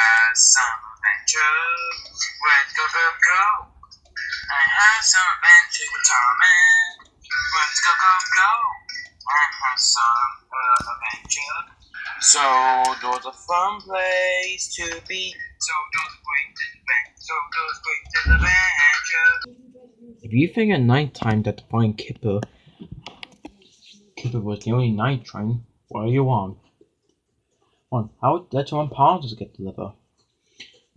have some adventure. Let's go, go, go. I have some adventure with Tom and let's go, go, go. I have some adventure. So those a fun place to be. So those great adventure. If you think at night time that to find Kipper was the only night train, what are you on? How did one parcels get delivered?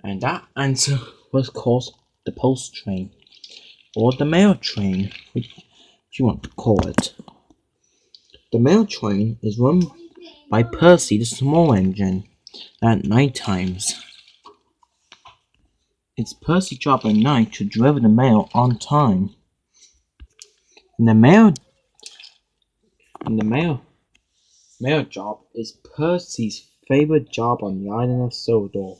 And that answer was called the post train, or the mail train, which you want to call it. The mail train is run by Percy the small engine at night times. It's Percy's job at night to deliver the mail on time. And the mail job is Percy's favorite job on the island of Sodor.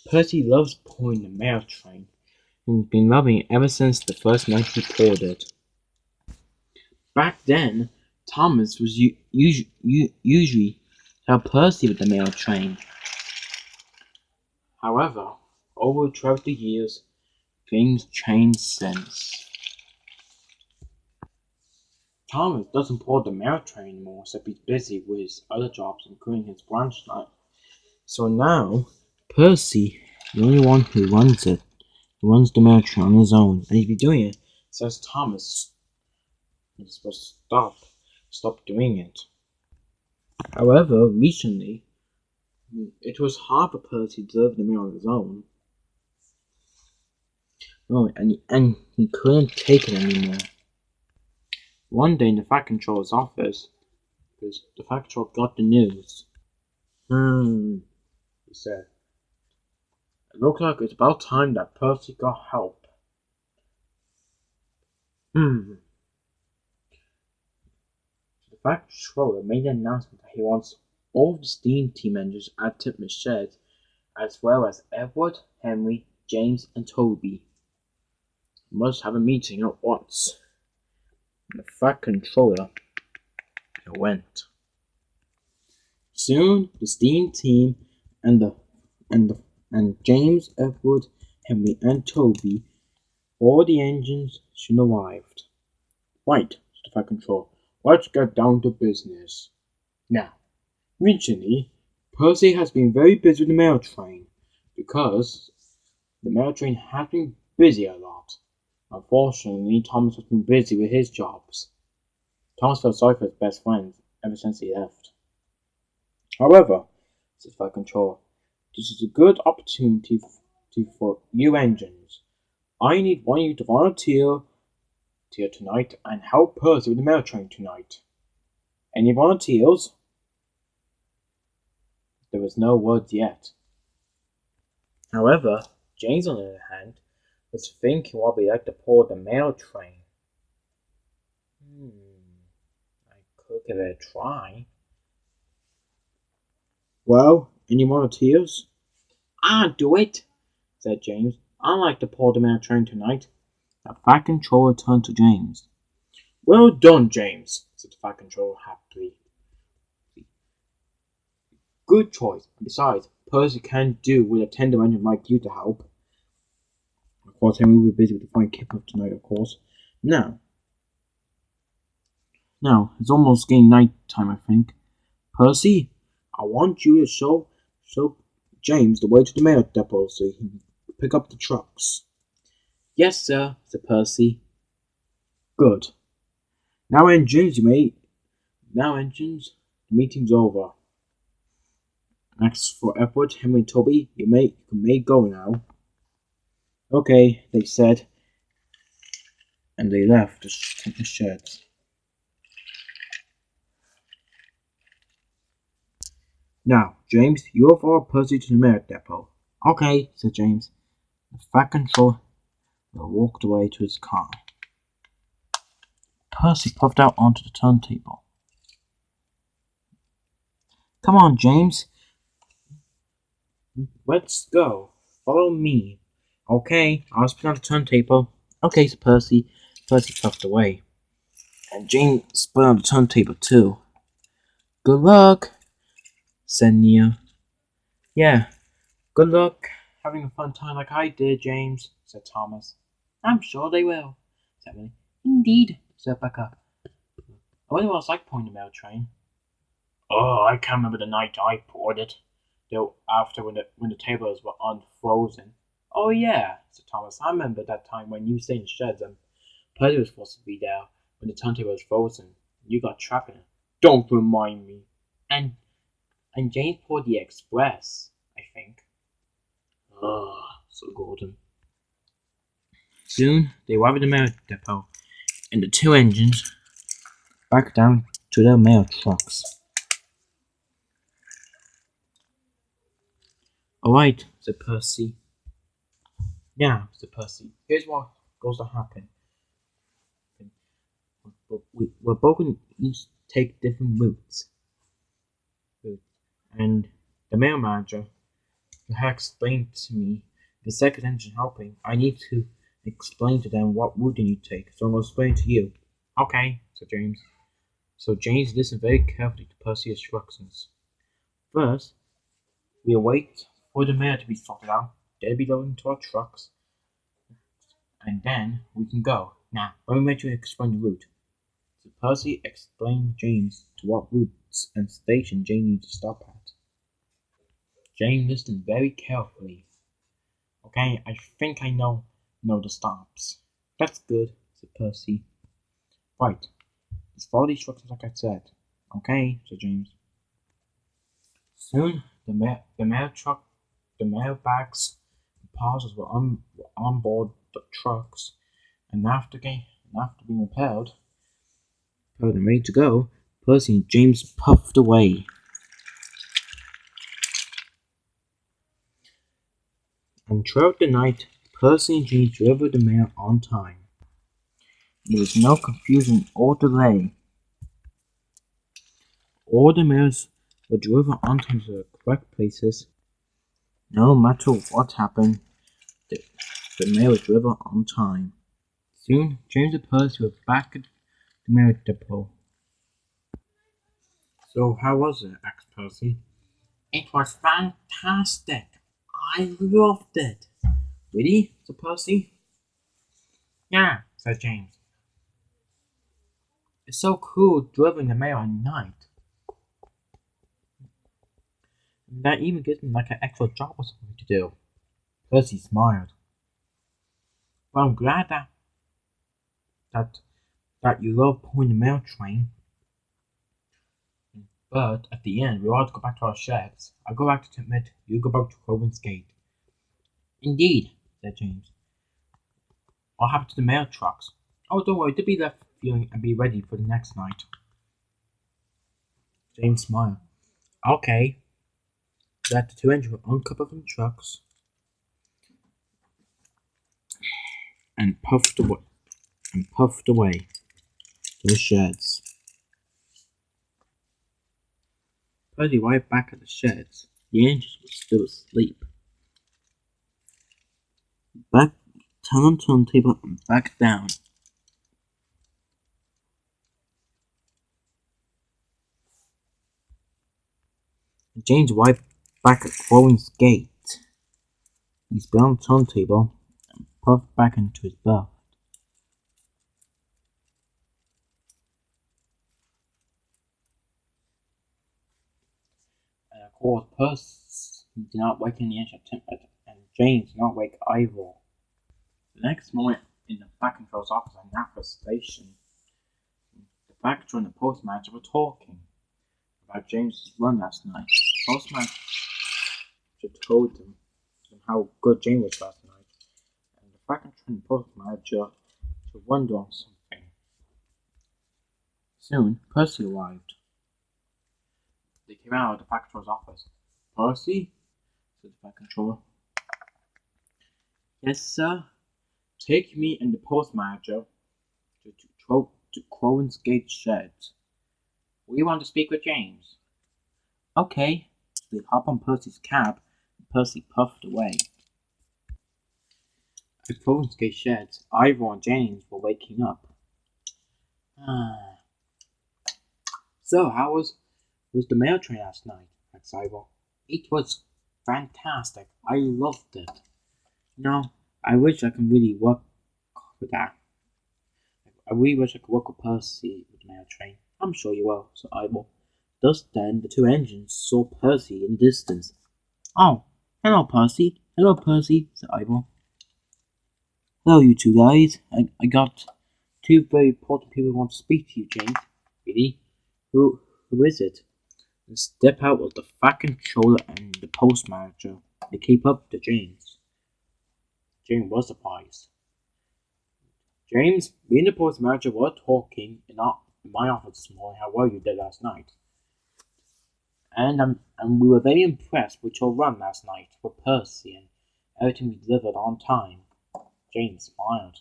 Percy loves pulling the mail train, and he's been loving it ever since the first night he pulled it. Back then, Thomas was usually help Percy with the mail train. However, over throughout the years, things changed since. Thomas doesn't pull the mail train anymore, except he's busy with his other jobs, including his branch line. So now, Percy, the only one who runs it, runs the mail train on his own, and he's been doing it since Thomas is supposed to stop doing it. However, recently, it was hard for Percy to deliver the mail on his own. Oh, and he couldn't take it anymore. One day in the Fat Controller's office, because the Fat Controller got the news. He said, "It looks like it's about time that Percy got help." The Fat Controller made an announcement that he wants all the steam team engines at Tipman's shed, as well as Edward, Henry, James, and Toby. Must have a meeting at once. The Fat Controller went. Soon, the steam team and James, Edward, Henry, and Toby, all the engines soon arrived. Right, said the Fat Controller. Let's get down to business. Now, recently, Percy has been very busy with the mail train because the mail train has been busy a lot. Unfortunately, Thomas has been busy with his jobs. Thomas felt sorry for his best friend ever since he left. However, said the Fat Controller, this is a good opportunity for you engines. I need one of you to volunteer tonight and help Percy with the mail train tonight. Any volunteers? There was no word yet. However, James, on the other hand, was thinking what we like to pull the mail train. I could give it a try. Well, any volunteers? I'll do it, said James. I'd like to pull the mail train tonight. The Fat Controller turned to James. Well done, James, said the Fat Controller happily. Good choice. Besides, Percy can't do with a tender engine like you to help. Of course, Henry will be busy with the fine Kipper tonight, of course. Now, it's almost getting night time, I think. Percy, I want you to show James the way to the mail depot so he can pick up the trucks. Yes, sir, said Percy. Good. Now, engines, the meeting's over. As for Edward, Henry, and Toby, you may go now. Okay, they said, and they left the shed. Now, James, you have followed Percy to the mail depot. Okay, said James. The Fat Controller walked away to his car. Percy puffed out onto the turntable. Come on, James. Let's go. Follow me. Okay, I'll spin on the turntable. Okay, said Percy. Percy puffed away. And James spun on the turntable too. Good luck, said Nia. Yeah, Good luck having a fun time like I did, James, said Thomas. I'm sure they will, said Winnie. Indeed, said Becca. I wonder what it's like pulling the mail train. Oh, I can't remember the night I poured it. Though after when the tables were unfrozen. Oh yeah, said Thomas. I remember that time when you stayed in the sheds and Percy was supposed to be there when the turntable was frozen. You got trapped in it. Don't remind me. And James poured the express, I think. Ugh, so golden. Soon they arrived at the mail depot, and the two engines backed down to their mail trucks. Alright, said Percy. Now, said Percy, here's what goes to happen. We're both going to each take different routes. And the mail manager had explained to me the second engine helping. I need to explain to them what route they need to take, so I'm going to explain to you. Okay, said James. So James listened very carefully to Percy's instructions. First, we'll wait for the mail to be sorted out. They'll be loaded into our trucks, and then we can go. Now, let me make you explain the route. So Percy explained James to what routes and stations James needed to stop at. James listened very carefully. Okay, I think I know the stops. That's good, said Percy. Right, let's follow these instructions like I said. Okay, said James. Soon, the mail truck, the mail bags, and parcels were on board the trucks, and after being repaired and ready to go, Percy and James puffed away. And throughout the night, Percy and James delivered the mail on time. There was no confusion or delay. All the mails were delivered on time to the correct places. No matter what happened, the mail was delivered on time. Soon, James and Percy were back at the mail depot. So, how was it? Asked Percy. It was fantastic. I loved it. Really? Said Percy. Yeah, said James. It's so cool delivering the mail at night. That even gives me like an extra job or something to do. Percy smiled. Well, I'm glad that you love pulling the mail train. But at the end, we all have to go back to our sheds. I'll go back to Emmett. You go back to Crow's Gate. Indeed, said James. What happened to the mail trucks? Oh, don't worry, they'll be left feeling and be ready for the next night. James smiled. Okay. That the two engines were uncoupled from the trucks and puffed away to the sheds. Percy arrived back at the sheds. The engines were still asleep. Back turn on turntable and back down. James arrived back at Crow's Gate. He spun on the turntable and puffed back into his berth. And of course, Percy did not wake in the engine attempt, and James did not wake either. The next morning, in the back control's office at Napa Station, the factor and the postmaster were talking about James's run last night. The postmaster told them how good James was last night, and the factor and the postmaster to wonder on something. Soon, Percy arrived. They came out of the factor's office. Percy? Said the factor controller. Yes, sir. Take me and the postmaster to Crow's Gate sheds. We want to speak with James. Okay. They hopped on Percy's cab, and Percy puffed away. At Crow's Gate sheds, Ivor and James were waking up. So, how was the mail train last night? Asked Ivor. It was fantastic. I loved it. No, I wish I could really work with that. I really wish I could work with Percy with the mail train. I'm sure you will, said Ivor. Just then the two engines saw Percy in the distance. Oh, hello, Percy. Hello, Percy, said Ivor. Hello, you two guys. I got two very important people who want to speak to you, James. Really? Who is it? And step out was the fat controller and the post manager. They came up to James. James was surprised. James, me and the post manager were talking in my office this morning how well you did last night. And we were very impressed with your run last night with Percy and everything we delivered on time. James smiled.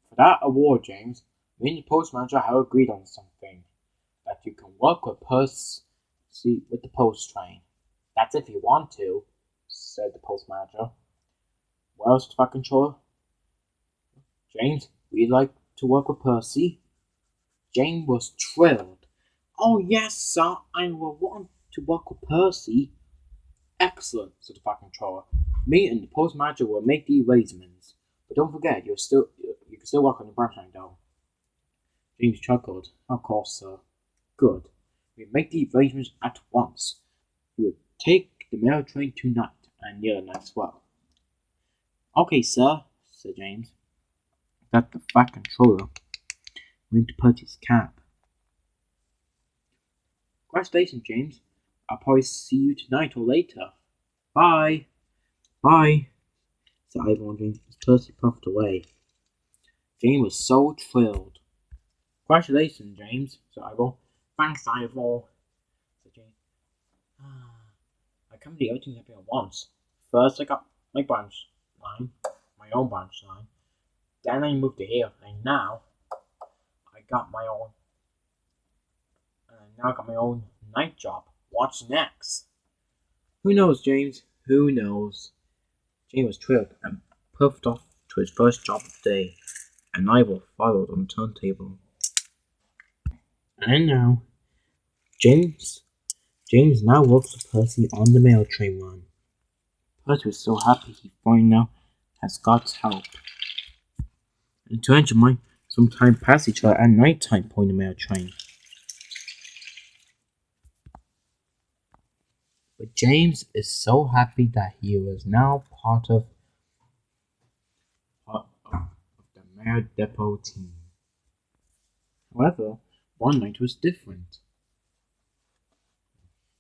For that award, James, me and the post manager have agreed on something. That you can work with Percy with the post train. That's if you want to, said the post manager. Well, Mr. Controller, James, would you like to work with Percy? James was thrilled. Oh yes, sir, I will want to work with Percy. Excellent, said the Fat Controller. Me and the post manager will make the arrangements. But don't forget, you can still work on your branch line though. James chuckled. Of course, sir. Good. We make the arrangements at once. We will take the mail train tonight and the other night as well. Okay, sir, said James. Got the Fat Controller went to put his cap. Congratulations, James. I'll probably see you tonight or later. Bye. Bye, said Ivor and James as Percy puffed away. James was so thrilled. Congratulations, James, said Ivor. Thanks, Ivor, said James. I can't believe everything happened at once. First, I got my branch line, my own branch line. Then I moved to here, and now I got my own. Now I got my own night job. What's next? Who knows, James? Who knows? James was thrilled and puffed off to his first job of the day, and Ivor followed on the turntable. And now, James now works with Percy on the mail train run. Percy was so happy he finally now has God's help. And to enjoy some time pass each other at night time pulling the mail train. But James is so happy that he was now part of the mail depot team. However, one night was different.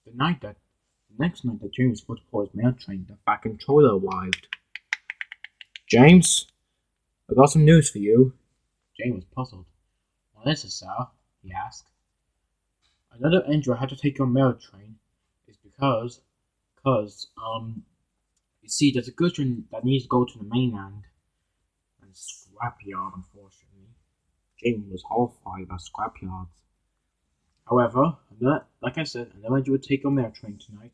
The next night that James was for his mail train, the Fat Controller arrived. James, I got some news for you. James was puzzled. What is it, sir? He asked. Another engine had to take your mail train. It's because, you see, there's a goods train that needs to go to the mainland and scrapyard, unfortunately. James was horrified about scrapyards. However, like I said, another engine would take your mail train tonight.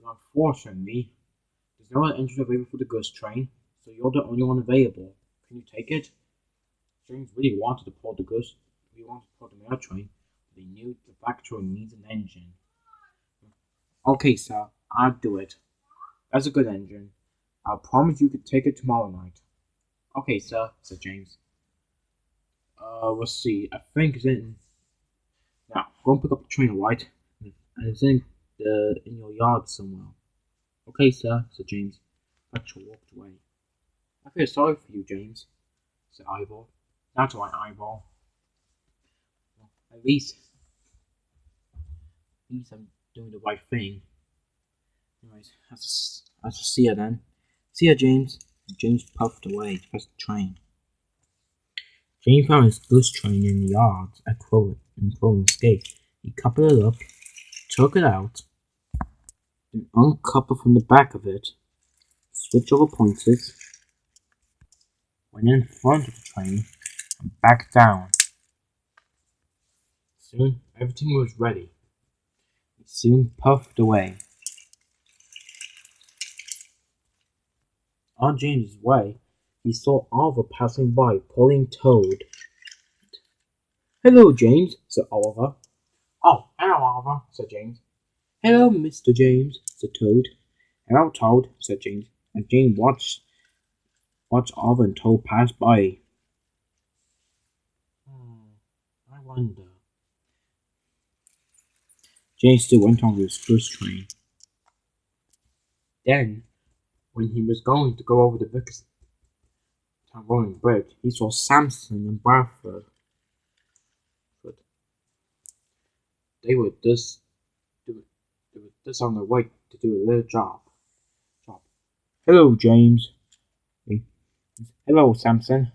But unfortunately, there's no other engine available for the goods train, so you're the only one available. Can you take it? James really wanted to pull the goods. He wanted to pull the mail train, but he knew the factory needs an engine. Okay, sir, I'll do it. That's a good engine. I'll promise you could take it tomorrow night. Okay, sir, said James. We'll see. I think it's in. Now, go and pick up the train, alright? And it's in your yard somewhere. Okay, sir, said James. Fletcher walked away. I feel sorry for you, James, said Ivor. That's right, Ivor. Well, at least I'm doing the right thing. Anyways, I'll just see you then. See ya, James. And James puffed away to press the train. James found his goods train in the yard at Cronin's gate. He coupled it up, took it out, and uncoupled from the back of it, switched over pointers, went in front of the train, and backed down. Soon everything was ready. He soon puffed away. On James's way, he saw Oliver passing by, pulling Toad. Hello, James, said Oliver. Oh, hello, Oliver, said James. Hello, Mr. James, said Toad. "Hello, Toad," said James, and James watched Oliver and Toad pass by. I wonder. James still went on with his goods train. Then, when he was going to go over the Vickers rolling bridge, he saw Samson and Bradford. They were just on their way to do a little job. "Hello, James." "Hello, Samson."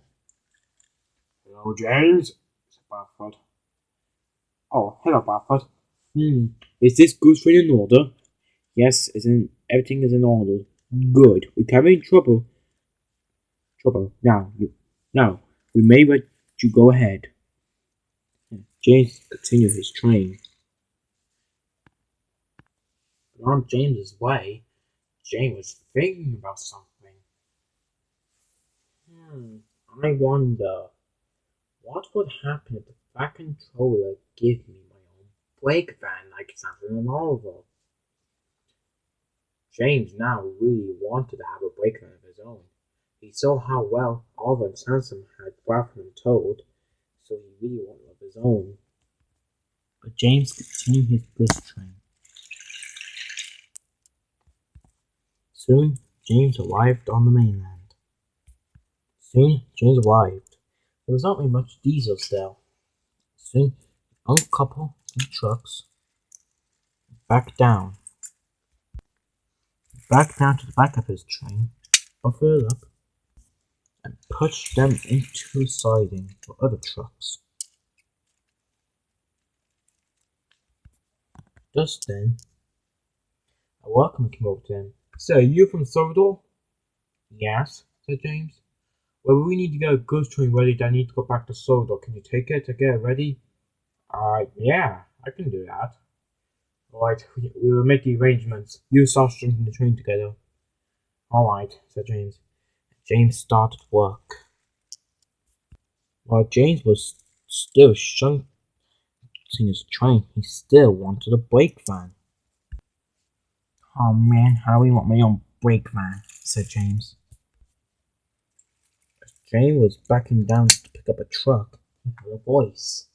"Hello, James," said Bradford. "Oh, hello, Bradford. Is this goods train in order?" "Yes, everything is in order." "Good. We're having trouble. Now, we may let you go ahead." James continued his train. But on James's way, James was thinking about something. I wonder what would happen if the Fat Controller gave me my own brake van like Samson and Oliver. James now really wanted to have a brake van of his own. He saw how well Oliver and Samson had Bradford and Toad, so he really wanted one of his own. But James continued his goods train. Soon, James arrived on the mainland. There was not really much diesel still. Soon, the young couple in trucks back down to the back of his train, buffered up, and pushed them into the siding for other trucks. Just then, a workman came over to him. "So, are you from Sodor?" "Yes," said James. "Well, we need to get a goods train ready that I need to go back to Sodor. Can you take it to get it ready?" Yeah, I can do that." "Alright, we will make the arrangements. You start stringing the train together." "Alright," said James. James started work. While James was still shunting his train, he still wanted a brake van. "Oh man, I really want my own brake van," said James. As James was backing down to pick up a truck, he heard a voice.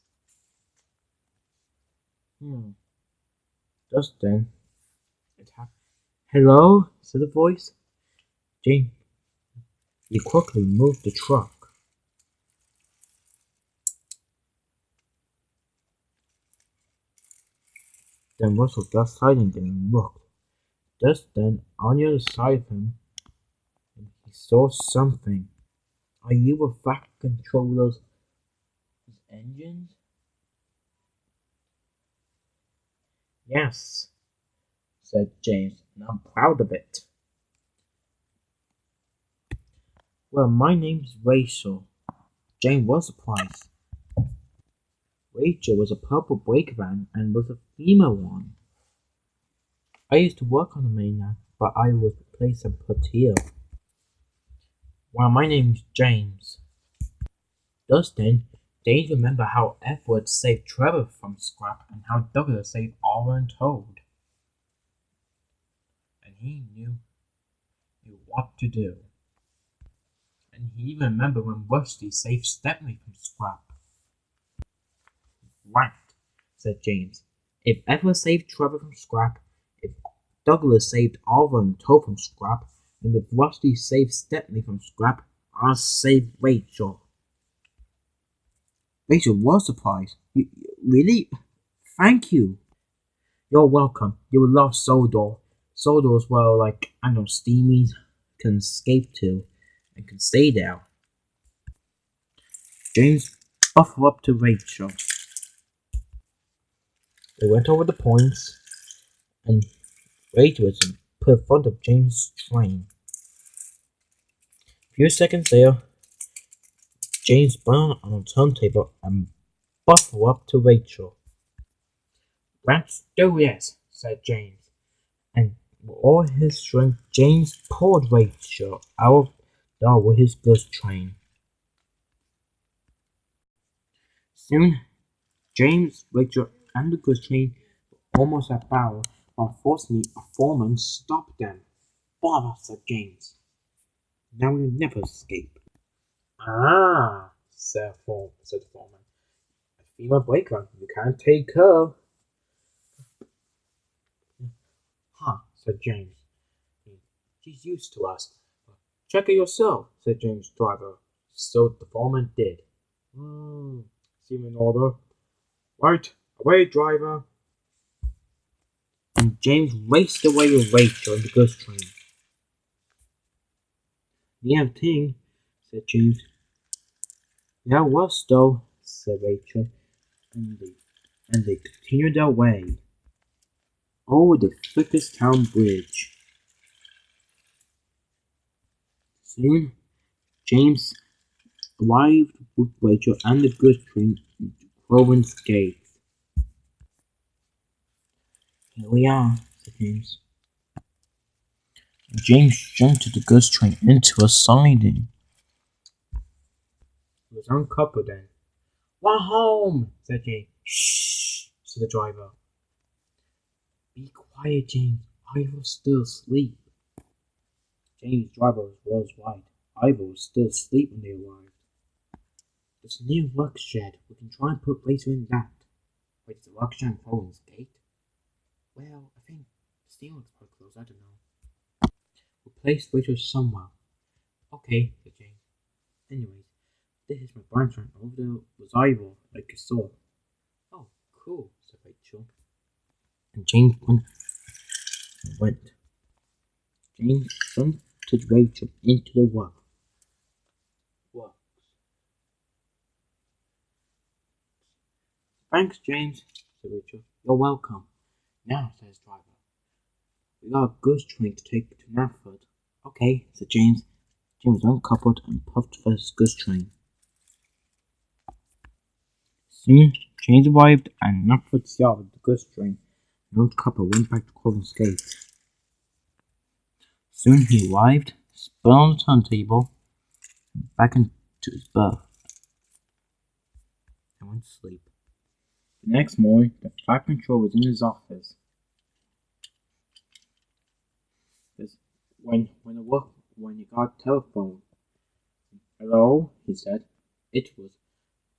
Just then, it happened. "Hello?" said the voice. James, he quickly moved the truck. Then Russell got silent and looked. Just then, on the other side of him, he saw something. "Are you a Fat Controller's engines?" "Yes," said James, "and I'm proud of it." "Well, my name's Rachel." James was surprised. Rachel was a purple brake van and was a female one. "I used to work on the mainland, but I was replaced and put here." "Well, my name's James." Just then, James remembered how Edward saved Trevor from Scrap and how Douglas saved Oliver and Toad. And he knew what to do. And he even remembered when Rusty saved Stepney from Scrap. "Right," said James. "If Edward saved Trevor from Scrap, if Douglas saved Oliver and Toad from Scrap, and if Rusty saved Stepney from Scrap, I'll save Rachel." Rachel was surprised. Really? Thank you." "You're welcome. You will love Sodor. Sodor's where, Steamies can escape to and can stay there." James offered up to Rachel. They went over the points, and Rachel was put in front of James' train. A few seconds later, James burned on a turntable and buffed up to Rachel. "Let's do this," said James, and with all his strength, James pulled Rachel out of the door with his goods train. Soon, James, Rachel, and the goods train were almost at battle, but unfortunately, a foreman stopped them. bother, said James. Now we'll never escape. Ah, said the foreman. A female breaker, you can't take her. Huh, said James. She's used to us. Check it yourself, said James' driver. So the foreman did. Seem in order. Right, away, driver. And James raced away with Rachel in the goods train. Yeah, thing, said James. Yeah, worse though, said Rachel, and they continued their way. Oh, the Town Bridge. Soon, James arrived with Rachel and the goods train into Province Gate. Here we are, said James. James jumped the goods train into a siding. It was uncoupled then. We're home, said James. Shh, said the driver. Be quiet, James. Ivor was still asleep. James' driver was right. Ivor was still asleep when they arrived. There's a new work shed. We can try and put Rachel in that. Wait, is the work shed in Province Gate? Well, I think the steamworks are closed. I don't know. We'll place Rachel somewhere. Okay, said James. Anyways, this is my branch line. Over there was Ivor, like you saw. Oh, cool, said Rachel. And James went. James shunted Rachel into the works. Thanks, James, said Rachel. You're welcome. Now, says driver, we got a goods train to take to Knapford. Okay, said James. James uncoupled and puffed for his goods train. Soon, James arrived at Knapford's yard with the goods train, and uncoupled went back to Province Gate. Soon he arrived, spun on the turntable, and back into his berth, and went to sleep. The next morning, the flight controller was in his office. When he got a telephone. Hello, he said. It was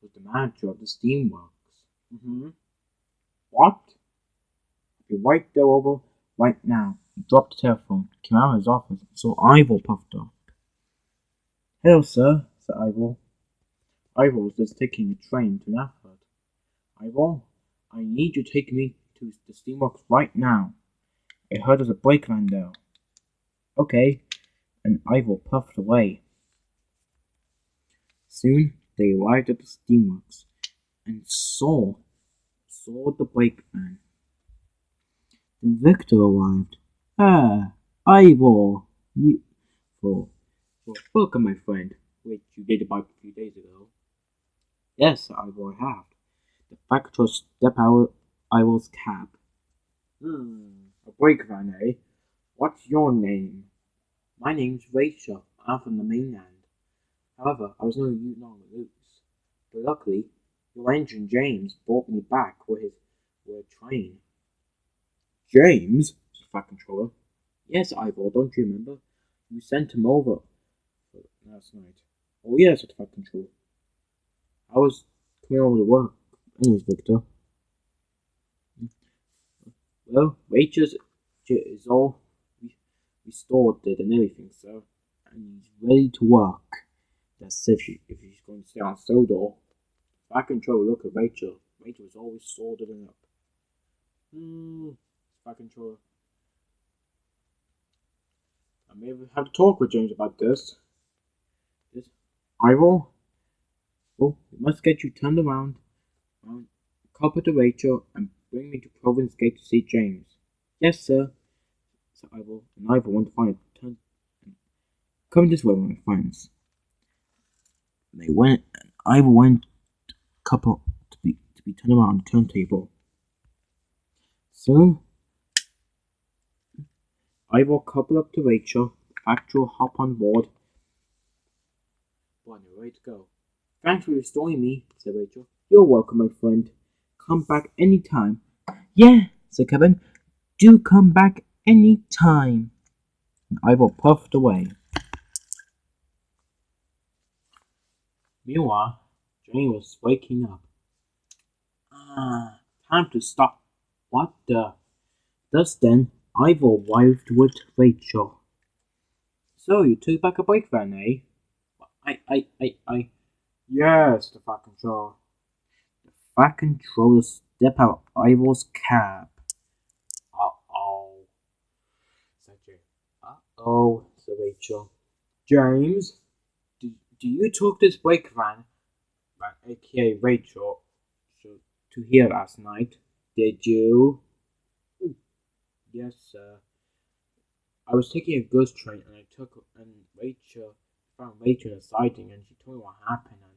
the manager of the steamworks. What? I'll be right there over right now. He dropped the telephone, came out of his office, and saw Ivor puffed up. Hello, sir, said Ivor. Ivor was just taking a train to Knapford. Ivor, I need you to take me to the steamworks right now. I heard there's a brakeman there. Okay, and Ivor puffed away. Soon they arrived at the steamworks and saw the brakeman. The victor arrived. Ah, Ivor, welcome, my friend, which you did about a few days ago. Yes, Ivor, I have. The factor stepped out Ivor's cab. A brakeman, eh? What's your name? My name's Rachel. I'm from the mainland. However, I was no longer loose. But luckily, your engine James brought me back with a train. James? Said the flight controller. Yes, Ivor, don't you remember? You sent him over last night. Oh yes, said the flight controller. I was coming over to work. Anyways, Victor. Well, Rachel's is all restored it and everything, sir. And he's ready to work. That's if he's going to stay on Sodor. If I control, look at Rachel. Rachel is always sorted and up. If I control. I may have to talk with James about this. Ivor? Oh, we must get you turned around. Copper to Rachel and bring me to Province Gate to see James. Yes, sir, said Ivor, and Ivor went to find a turn. Come this way, my friends. They went, and Ivor went couple to be turned around on the turntable. Soon, Ivor coupled up to Rachel, actual hop on board. Well, you're ready to go. Thanks for restoring me, said Rachel. You're welcome, my friend. Come back any time. Yeah, said Kevin. Do come back any time. and Ivor puffed away. Meanwhile, Jane was waking up. Time to stop. What the? Thus then, Ivor waved with Rachel. So you took back a break van, eh? I. Yes, the Fat Controller. The Fat Controller stepped out of Ivor's cab. Uh-oh, said Jane. Uh-oh, said Rachel. James, do you took this break van, aka Rachel, to here last night? Did you? Yes, sir. I was taking a ghost train and Rachel found Rachel in a siding and she told me what happened and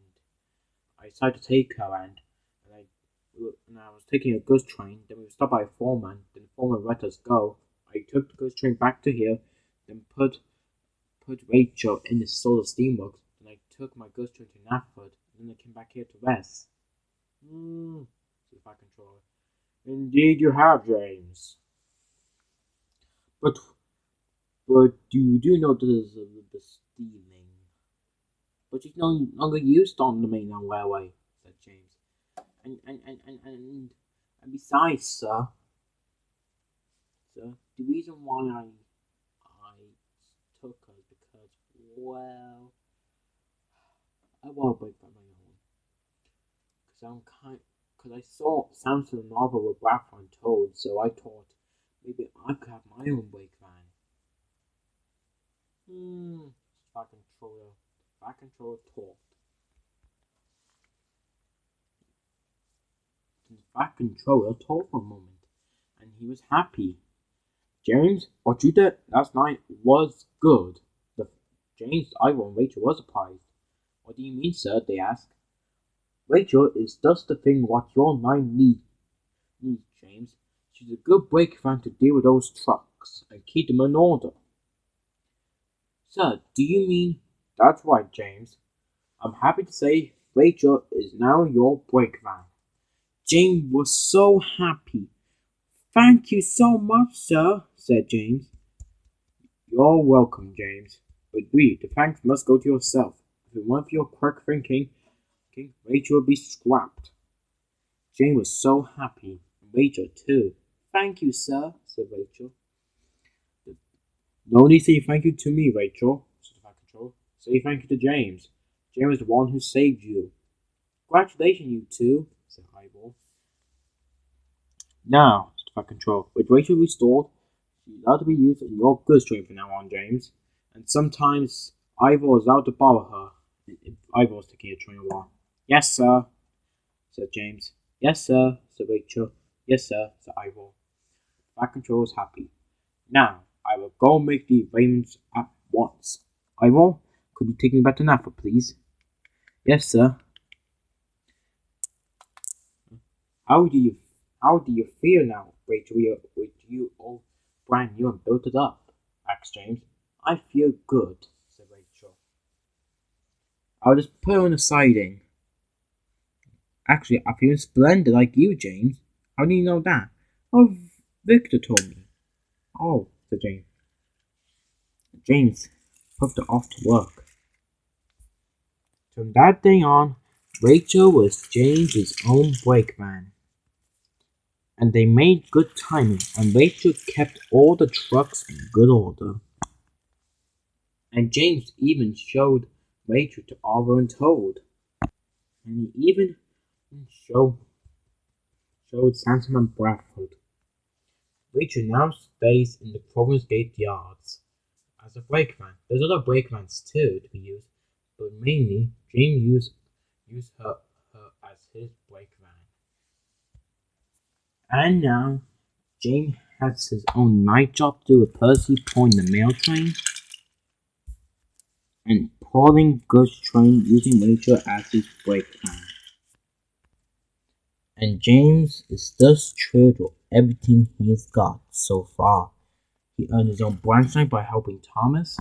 I decided to take her and I was taking a ghost train, then we were stopped by a foreman, then the foreman let us go. I took the ghost train back to here, then put Rachel in the Sodor steamworks, then I took my ghost train to Natford, and then I came back here to rest. Said the Fat Controller. Indeed you have, James. But you do know this is the stealing. But it's no longer used on the mainland railway, said James. And besides, sir, the reason why I took her is because, well, I want to break by my own. Because I saw Samson and novel with Blackthorn told, so I thought maybe I could have my own break van. Fat Controller talked. The Fat Controller talked for a moment, and he was happy. James, what you did last night was good. James, Ivor, and Rachel were surprised. What do you mean, sir? They asked. Rachel is just the thing what your nine needs, James. She's a good brake van to deal with those trucks and keep them in order. Sir, do you mean? That's right, James. I'm happy to say Rachel is now your brake van. James was so happy. Thank you so much, sir, said James. You're welcome, James. But the thanks must go to yourself. If it weren't for your quick thinking, Rachel would be scrapped. James was so happy. And Rachel, too. Thank you, sir, said Rachel. No need to say thank you to me, Rachel, said the Fat Controller. Say thank you to James. James is the one who saved you. Congratulations, you two, said Ivor. Now, said the Fat Controller, with Rachel restored, she's allowed to be used in your goods train from now on, James. And sometimes Ivor is allowed to borrow her if Ivor's taking a train a while. Yes, sir, said James. Yes, sir, said Rachel. Yes, sir, said Ivor. The Fat Controller was happy. Now, I will go make the arrangements at once. Ivor, could you take me back to Natford, please? Yes, sir. How do you feel now, Rachel, with you all brand new and built it up? Asked James. I feel good, said Rachel. I'll just put her on the siding. Actually, I feel splendid like you, James. How do you know that? Oh, Victor told me. Oh, said James. James puffed off to work. From that day on, Rachel was James's own brakeman. And they made good timing, and Rachel kept all the trucks in good order. And James even showed Rachel to Oliver and Toad. And he even showed Sansom and Bradford. Rachel now stays in the Province Gate yards as a brakeman. There's other brakemans too to be used, but mainly James used her as his brakeman. And now James has his own night job to do with Percy pulling the mail train and pulling goods train using Rachel as his brakeman. And James is thus true to everything he's got so far. He earned his own branch line by helping Thomas,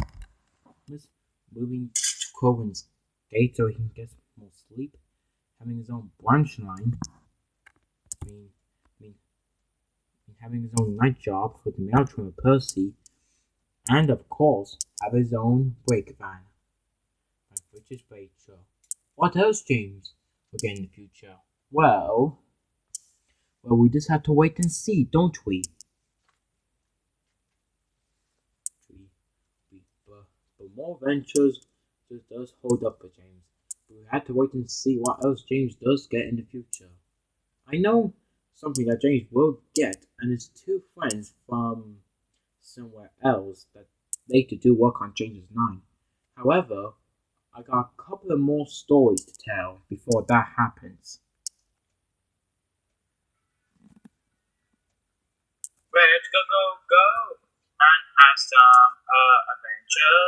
moving to Coven's Gate so he can get more sleep, having his own branch line, having his own night job with the mail train with Percy, And of course, have his own brake van. Which is Rachel. What else, James, will get in the future? Well, we just have to wait and see, don't we? But more ventures just does hold up for James. We have to wait and see what else James does get in the future. I know something that James will get, and it's two friends from somewhere else that later do work on James's 9. However, I got a couple of more stories to tell before that happens. Let's go, and have some adventure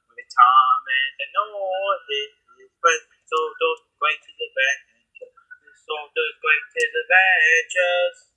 with Tom and the North. But Sodor's greatest adventure. Sodor's greatest adventures.